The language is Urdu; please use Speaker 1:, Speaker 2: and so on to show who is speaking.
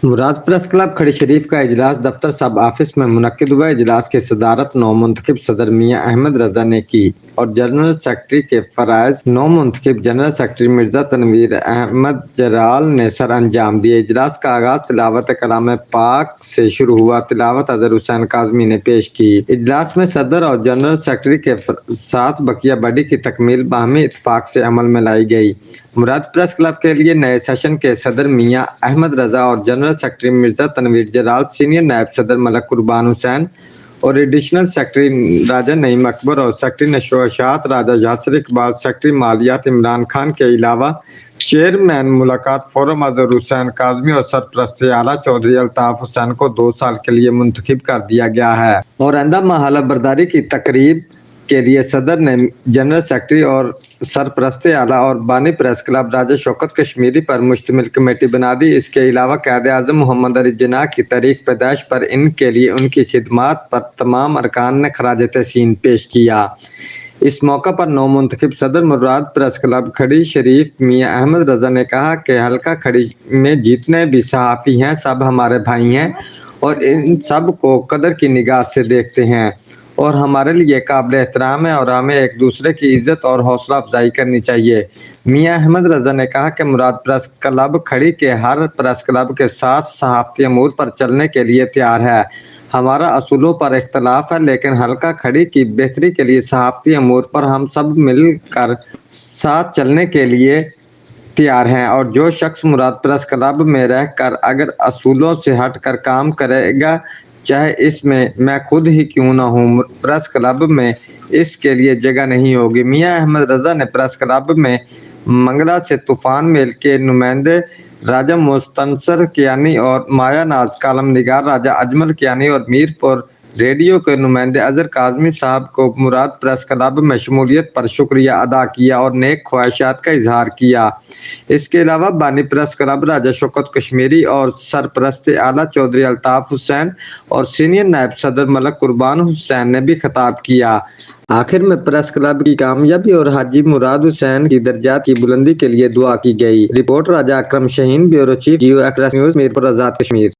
Speaker 1: مراد پریس کلب کھڑی شریف کا اجلاس دفتر سب آفس میں منعقد ہوا۔ اجلاس کی صدارت نومنتخب صدر میاں احمد رضا نے کی اور جنرل سیکرٹری کے فرائض نومنتخب جنرل سیکرٹری مرزا تنویر احمد جرال نے سر انجام دیے۔ اجلاس کا آغاز تلاوت کلام پاک سے شروع ہوا۔ تلاوت اظہر حسین کاظمی نے پیش کی۔ اجلاس میں صدر اور جنرل سیکرٹری کے ساتھ بقیہ باڈی کی تکمیل باہمی اتفاق سے عمل میں لائی گئی۔ مراد پریس کلب کے لیے نئے سیشن کے صدر میاں احمد رضا اور general secretary Mirza Tanveer Jarral, senior نائب صدر ملک قربان حسین اور ایڈیشنل سیکرٹری راجہ نعیم اکبر اور سیکرٹری نشر و اشاعت راجہ یاسر اقبال، سیکرٹری مالیات عمران خان کے علاوہ چیئرمین ملاقات فورم اظہر حسین کاظمی اور سرپرست اعلیٰ چودھری الطاف حسین کو 2 سال کے لیے منتخب کر دیا گیا ہے۔ اور آئندہ مرحلہ برداری کی تقریب کے لیے صدر نے جنرل سیکرٹری اور سرپرست اعلیٰ اور بانی پریس کلب راجہ شوکت کشمیری پر مشتمل کمیٹی بنا دی۔ اس کے علاوہ قائد اعظم محمد علی جناح کی تاریخ پیدائش پر ان کے لیے ان کی خدمات پر تمام ارکان نے خراج تحسین پیش کیا۔ اس موقع پر نومنتخب صدر مراد پریس کلب کھڑی شریف میاں احمد رضا نے کہا کہ حلقہ کھڑی میں جتنے بھی صحافی ہیں سب ہمارے بھائی ہیں اور ان سب کو قدر کی نگاہ سے دیکھتے ہیں اور ہمارے لیے قابل احترام ہے اور ہمیں ایک دوسرے کی عزت اور حوصلہ افزائی کرنی چاہیے۔ میاں احمد رضا نے کہا کہ مراد پریس کلب کھڑی کے ہر پریس کلب کے ساتھ صحافتی امور پر چلنے کے لیے تیار ہے۔ ہمارا اصولوں پر اختلاف ہے لیکن حلقہ کھڑی کی بہتری کے لیے صحافتی امور پر ہم سب مل کر ساتھ چلنے کے لیے تیار ہیں اور جو شخص مراد پریس کلب میں رہ کر اگر اصولوں سے ہٹ کر کام کرے گا چاہے اس میں خود ہی کیوں نہ ہوں، پریس کلب میں اس کے لیے جگہ نہیں ہوگی۔ میاں احمد رضا نے پریس کلب میں منگلا سے طوفان میل کے نمائندے راجہ مستنصر کیانی اور مایا ناز کالم نگار راجہ اجمل کیانی اور میر پور ریڈیو کے نمائندے اظہر کاظمی صاحب کو مراد پریس کلب میں شمولیت پر شکریہ ادا کیا اور نیک خواہشات کا اظہار کیا۔ اس کے علاوہ بانی پریس کلب راجہ شوکت کشمیری اور سرپرست اعلیٰ چودھری الطاف حسین اور سینئر نائب صدر ملک قربان حسین نے بھی خطاب کیا۔ آخر میں پریس کلب کی کامیابی اور حاجی مراد حسین کی درجات کی بلندی کے لیے دعا کی گئی۔ Report Raja Akram Shaheen, bureau chief, Geo express news, Mirpur, Azad Kashmir.